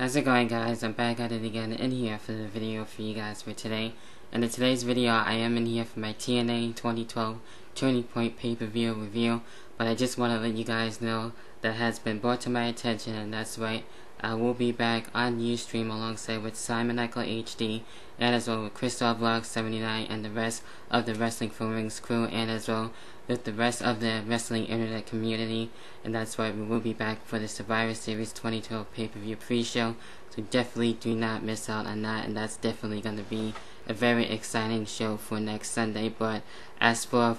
How's it going, guys? I'm back at it again in here for the video for you guys for today. And in today's video, I am in here for my TNA 2012 Turning Point pay-per-view review. But I just want to let you guys know that has been brought to my attention, and that's right. I will be back on Ustream alongside with Simon Eckler HD, and as well with Crystal Vlog 79 and the rest of the Wrestling for Rings crew, and as well with the rest of the wrestling internet community. And that's why we will be back for the Survivor Series 2012 pay-per-view pre-show, so definitely do not miss out on that, and that's definitely going to be a very exciting show for next Sunday. But as for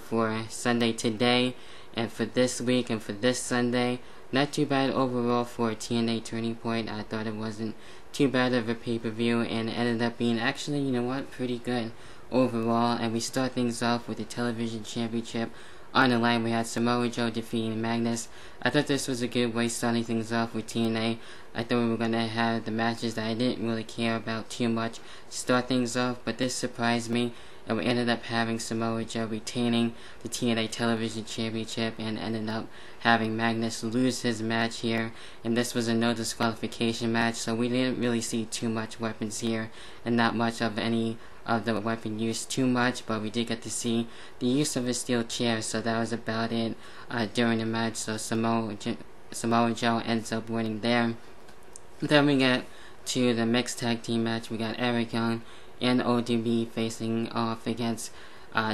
Sunday today, and for this week and for this Sunday, not too bad overall for TNA Turning Point. I thought it wasn't too bad of a pay-per-view, and it ended up being actually, you know what, pretty good overall. And we start things off with the television championship. On the line, we had Samoa Joe defeating Magnus. I thought this was a good way starting things off with TNA. I thought we were going to have the matches that I didn't really care about too much to start things off, but this surprised me. And we ended up having Samoa Joe retaining the TNA Television Championship, and ended up having Magnus lose his match here. And this was a no disqualification match, so we didn't really see too much weapons here, and not much of any of the weapon use too much, but we did get to see the use of a steel chair, so that was about it during the match. So Samoa Joe ends up winning there. Then we get to the mixed tag team match. We got Eric Young and ODB facing off against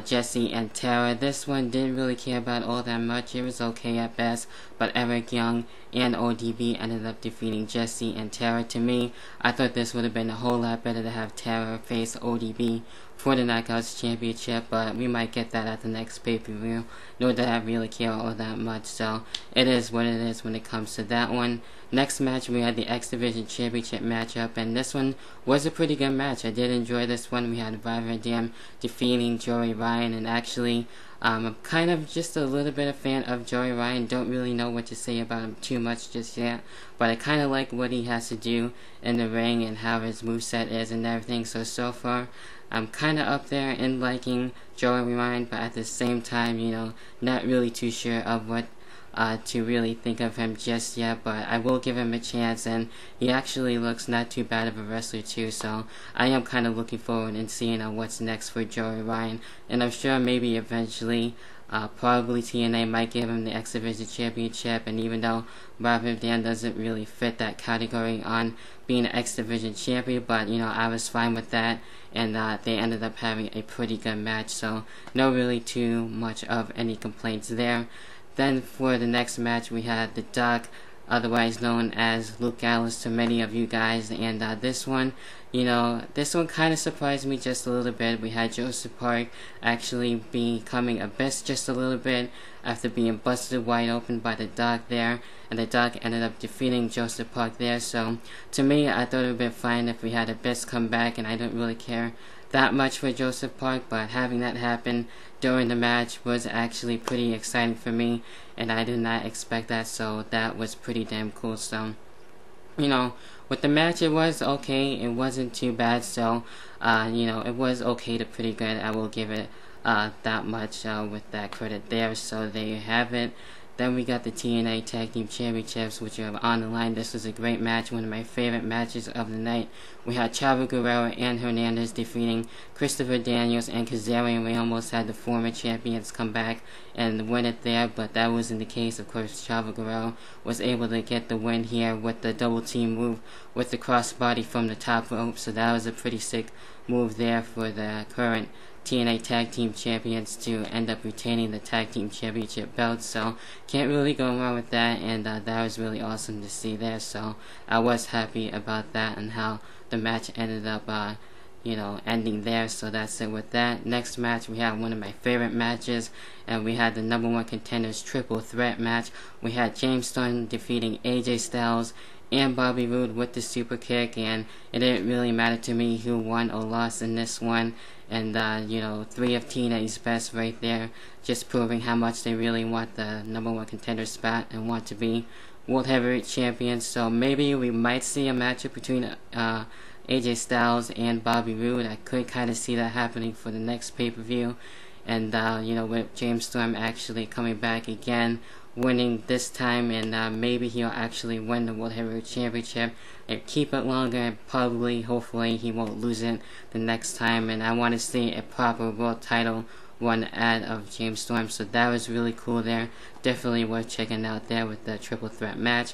Jesse and Tara. This one didn't really care about all that much. It was okay at best, but Eric Young and ODB ended up defeating Jesse and Tara. To me, I thought this would have been a whole lot better to have Tara face ODB for the Knockouts Championship, but we might get that at the next pay-per-view. Nor did I really care all that much, so it is what it is when it comes to that one. Next match, we had the X Division Championship matchup, and this one was a pretty good match. I did enjoy this one. We had Viper Dam defeating Joey Ryan, and actually, I'm kind of just a little bit a fan of Joey Ryan. Don't really know what to say about him too much just yet, but I kind of like what he has to do in the ring and how his moveset is and everything. So far, I'm kind of up there in liking Joey Ryan, but at the same time, you know, not really too sure of what to really think of him just yet, but I will give him a chance, and he actually looks not too bad of a wrestler too, so I am kind of looking forward and seeing what's next for Joey Ryan. And I'm sure maybe eventually probably TNA might give him the X Division Championship, and even though Viper Dan doesn't really fit that category on being an X Division champion, but you know, I was fine with that, and they ended up having a pretty good match, so no really too much of any complaints there. Then for the next match, we had the Doc, otherwise known as Luke Gallows to many of you guys, and this one, you know, this one kind of surprised me just a little bit. We had Joseph Park actually becoming abyss just a little bit after being busted wide open by the Doc there, and the Doc ended up defeating Joseph Park there. So to me, I thought it would have been fine if we had Abyss come back, and I don't really care that much for Joseph Park, but having that happen during the match was actually pretty exciting for me, and I did not expect that, so that was pretty damn cool. So, you know, with the match, it was okay. It wasn't too bad, so you know, it was okay to pretty good. I will give it that much with that credit there. So there you have it. Then we got the TNA Tag Team Championships, which are on the line. This was a great match, one of my favorite matches of the night. We had Chavo Guerrero and Hernandez defeating Christopher Daniels and Kazarian. We almost had the former champions come back and win it there, but that wasn't the case. Of course, Chavo Guerrero was able to get the win here with the double team move with the crossbody from the top rope, so that was a pretty sick move there for the current TNA Tag Team Champions to end up retaining the Tag Team Championship belts, so can't really go wrong with that, and that was really awesome to see there, so I was happy about that and how the match ended up, you know, ending there. So that's it with that. Next match, we had one of my favorite matches, and we had the #1 contenders triple threat match. We had James Storm defeating AJ Styles and Bobby Roode with the super kick, and it didn't really matter to me who won or lost in this one. And you know, 3 of TNA's best right there, just proving how much they really want the #1 contender spot and want to be World Heavyweight Champions. So maybe we might see a matchup between AJ Styles and Bobby Roode. I could kind of see that happening for the next pay-per-view. And you know, with James Storm actually coming back again winning this time, and maybe he'll actually win the World Heavyweight Championship and keep it longer, and probably, hopefully, he won't lose it the next time. And I want to see a proper world title one ad of James Storm, so that was really cool there. Definitely worth checking out there with the triple threat match.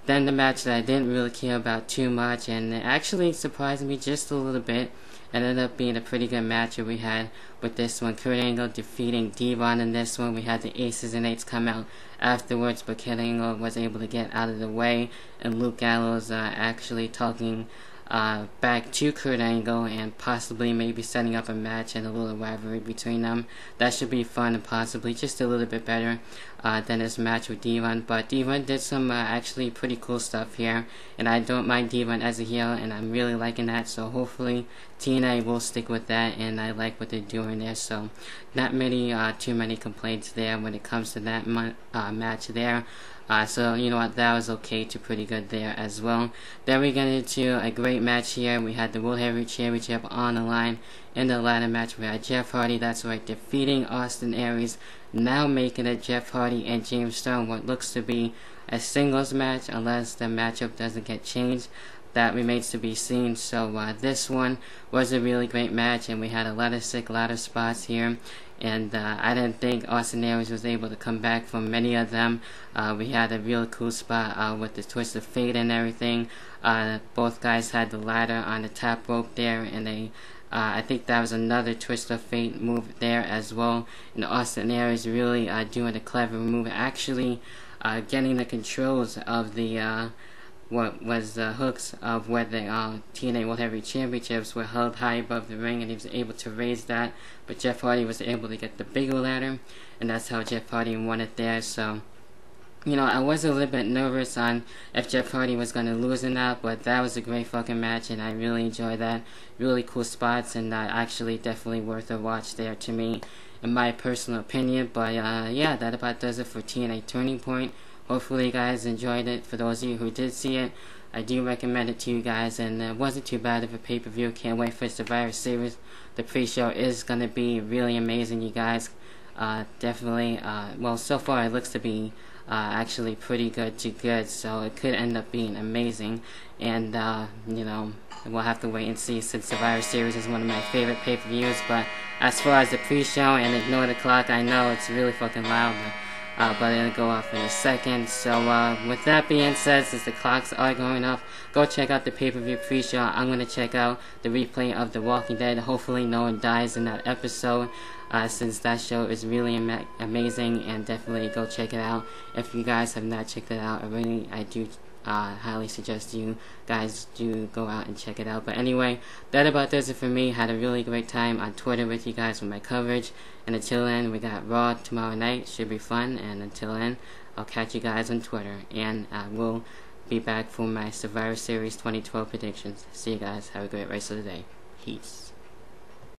Then the match that I didn't really care about too much, and it actually surprised me just a little bit. It ended up being a pretty good match that we had with this one. Kurt Angle defeating Devon in this one. We had the Aces and Eights come out afterwards, but Kurt Angle was able to get out of the way, and Luke Gallows actually talking back to Kurt Angle and possibly maybe setting up a match and a little rivalry between them. That should be fun and possibly just a little bit better than this match with Devon. But Devon did some actually pretty cool stuff here, and I don't mind Devon as a heel, and I'm really liking that. So hopefully TNA will stick with that, and I like what they're doing there. So not many too many complaints there when it comes to that match there. So you know what, that was okay to pretty good there as well. Then we get into a great match here. We had the World Heavyweight Championship on the line. In the ladder match, we had Jeff Hardy, that's right, defeating Austin Aries, now making it Jeff Hardy and James Storm what looks to be a singles match, unless the matchup doesn't get changed. That remains to be seen. So this one was a really great match, and we had a lot of sick ladder spots here, and I didn't think Austin Aries was able to come back from many of them. We had a real cool spot with the twist of fate and everything. Both guys had the ladder on the top rope there, and I think that was another twist of fate move there as well. And Austin Aries really doing a clever move, actually getting the controls of the what was the hooks of where the TNA World Heavyweight Championships were held high above the ring, and he was able to raise that, but Jeff Hardy was able to get the bigger ladder, and that's how Jeff Hardy won it there. So you know, I was a little bit nervous on if Jeff Hardy was going to lose or not, but that was a great fucking match, and I really enjoyed that. Really cool spots, and actually definitely worth a watch there to me, in my personal opinion. But yeah, that about does it for TNA Turning Point. Hopefully you guys enjoyed it. For those of you who did see it, I do recommend it to you guys, and it wasn't too bad of a pay-per-view. Can't wait for Survivor Series. The pre-show is going to be really amazing, you guys. Definitely, well, so far it looks to be actually pretty good to good, so it could end up being amazing. And you know, we'll have to wait and see, since Survivor Series is one of my favorite pay-per-views. But as far as the pre-show, and ignore the clock, I know it's really fucking loud, but it'll go off in a second. So with that being said, since the clocks are going off, go check out the pay-per-view pre-show. I'm going to check out the replay of The Walking Dead. Hopefully no one dies in that episode, since that show is really amazing, and definitely go check it out. If you guys have not checked it out already, I do highly suggest you guys do go out and check it out. But anyway, that about does it for me. Had a really great time on Twitter with you guys with my coverage, and until then, we got Raw tomorrow night, should be fun. And until then, I'll catch you guys on Twitter, and I will be back for my Survivor Series 2012 predictions. See you guys, have a great rest of the day. Peace.